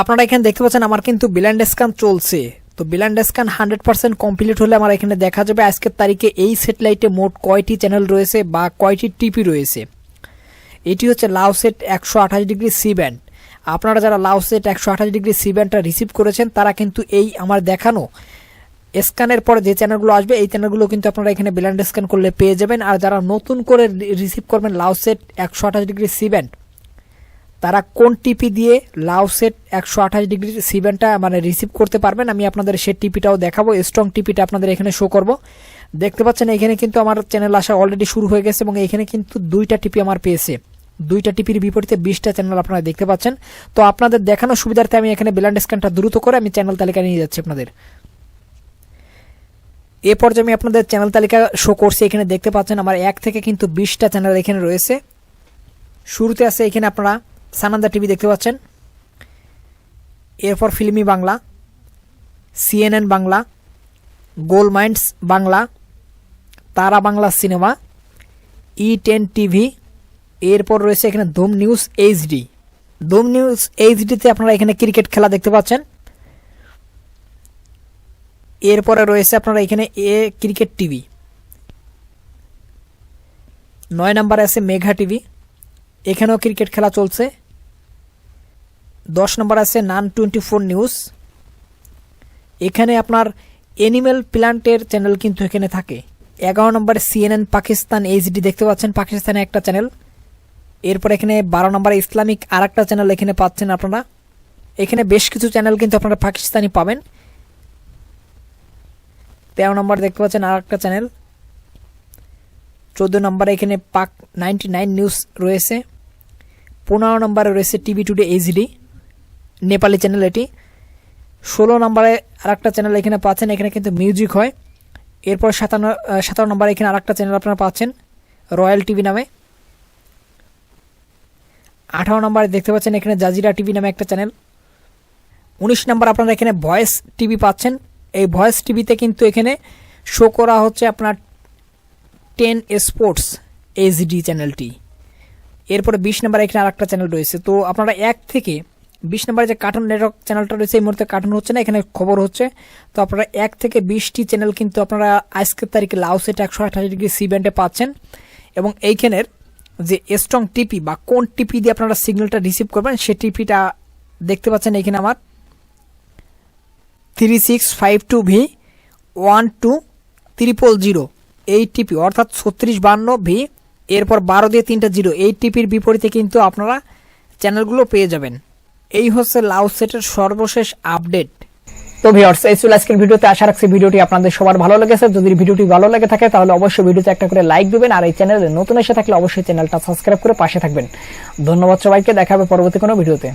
আপনারা এখানে দেখতে পাচ্ছেন আমার কিন্তু ব্লাইন্ড স্ক্যান চলছে। তো ব্লাইন্ড স্ক্যান 100% কমপ্লিট হলে আমার এখানে দেখা যাবে আজকের তারিখে এই স্যাটেলাইটে মোট কয়টি চ্যানেল রয়েছে বা কয়টি টিপি রয়েছে। এটি হচ্ছে লাউসেট 128 ডিগ্রি সি ব্যান্ড। আপনারা যারা লাউসেট 128 ডিগ্রি সি ব্যান্ডটা রিসিভ করেছেন তারা কিন্তু এই আমার দেখানো স্ক্যানের পরে যে চ্যানেলগুলো আসবে এই চ্যানেলগুলো কিন্তু আপনারা এখানে ব্লাইন্ড স্ক্যান করলে পেয়ে যাবেন। আর যারা নতুন করে রিসিভ করবেন লাউসেট 128 ডিগ্রি সি ব্যান্ড, তারা কোন টিপি দিয়ে লাউসেট 128 ডিগ্রি সি ব্যান্ডটা মানে রিসিভ করতে পারবেন আমি আপনাদের সেই টিপিটাও দেখাবো। স্ট্রং টিপিটা আপনাদের এখানে শো করব। দেখতে পাচ্ছেন এখানে কিন্তু আমার চ্যানেল আসা অলরেডি শুরু হয়ে গেছে এবং এখানে কিন্তু 2টা টিপি আমার পেয়েছে। 2টা টিপির বিপরীতে 20টা চ্যানেল আপনারা দেখতে পাচ্ছেন। তো আপনাদের দেখানোর সুবিধার্থে আমি এখানে ব্লাইন্ড স্ক্যানটা দ্রুত করে আমি চ্যানেল তালিকায় নিয়ে যাচ্ছি আপনাদের। এ পর্যায়ে আমি আপনাদের চ্যানেল তালিকা শো করছি। এখানে দেখতে পাচ্ছেন আমার 1 থেকে কিন্তু 20টা চ্যানেল এখানে রয়েছে। শুরুতে আছে এখানে আপনারা সানান্দা টিভি দেখতে পাচ্ছেন, এরপর Filmy Bangla, CNN Bangla, gold mines Bangla, Tara Bangla cinema, E10 TV, এরপর রয়েছে এখানে Dhoom news HD. Dhoom news এইচডিতে আপনারা এখানে ক্রিকেট খেলা দেখতে পাচ্ছেন। এরপরে রয়েছে আপনারা এখানে এ ক্রিকেট টিভি। 9 নম্বরে আছে মেঘা টিভি, এখানেও ক্রিকেট খেলা চলছে। 10 নম্বর আছে নান 24 নিউজ, এখানে আপনার এনিম্যাল প্ল্যান্টের চ্যানেল কিন্তু এখানে থাকে। 11 নম্বরে সিএনএন পাকিস্তান এইচডি দেখতে পাচ্ছেন, পাকিস্তানে একটা চ্যানেল। এরপর এখানে 12 নম্বরে ইসলামিক আরেকটা চ্যানেল এখানে পাচ্ছেন আপনারা। এখানে বেশ কিছু চ্যানেল কিন্তু আপনারা পাকিস্তানি পাবেন। 13 নম্বর দেখতে পাচ্ছেন আরেকটা চ্যানেল। 14 নম্বরে এখানে পাক 99 নিউজ রয়েছে। 15 নম্বরে রয়েছে TV today HD, Nepali channel এটি। 16 নম্বরে আরেকটা চ্যানেল এখানে পাচ্ছেন, এখানে কিন্তু মিউজিক হয়। এরপর 17 নম্বরে এখানে আরেকটা চ্যানেল আপনারা পাচ্ছেন রয়্যাল টিভি নামে। 18 নম্বরে দেখতে পাচ্ছেন এখানে জাজিরা টিভি নামে একটা চ্যানেল। 19 নম্বর আপনারা এখানে ভয়েস টিভি পাচ্ছেন। এই ভয়েস টিভিতে কিন্তু এখানে শো করা হচ্ছে আপনার 10 স্পোর্টস এইচডি চ্যানেলটি। এরপরে 20 নম্বরে এখানে আরেকটা চ্যানেল রয়েছে। তো আপনারা 1 থেকে 20 নম্বরে যে কার্টুন নেটওয়ার্ক চ্যানেলটা রয়েছে এই মুহূর্তে কার্টুন হচ্ছে না, এখানে খবর হচ্ছে। তো আপনারা 1 থেকে 20টি চ্যানেল কিন্তু আপনারা আজকের তারিখে লাউসেট 128 ডিগ্রি সি ব্যান্ডে পাচ্ছেন। এবং এইখানের যে স্ট্রং টিপি বা কোন টিপি দিয়ে আপনারা সিগন্যালটা রিসিভ করবেন সেই টিপিটা দেখতে পাচ্ছেন এখানে আমার 3652V12000 এই টিপি, অর্থাৎ 3652V, এরপর 12 দিয়ে 3টা 0, এই টিপির বিপরীতে কিন্তু আপনারা চ্যানেলগুলো পেয়ে যাবেন। এই হচ্ছে লাউসেটের সর্বশেষ আপডেট। তো ভিউয়ার্স, এই ছিল আজকের ভিডিওতে। আশা রাখছি ভিডিওটি আপনাদের সবার ভালো লেগেছে। যদি ভিডিওটি ভালো লেগে থাকে তাহলে অবশ্যই ভিডিওতে একটা করে লাইক দিবেন, আর এই চ্যানেলে নতুন এসে থাকলে অবশ্যই চ্যানেলটা সাবস্ক্রাইব করে পাশে থাকবেন। ধন্যবাদ সবাইকে, দেখা হবে পরবর্তী কোনো ভিডিওতে।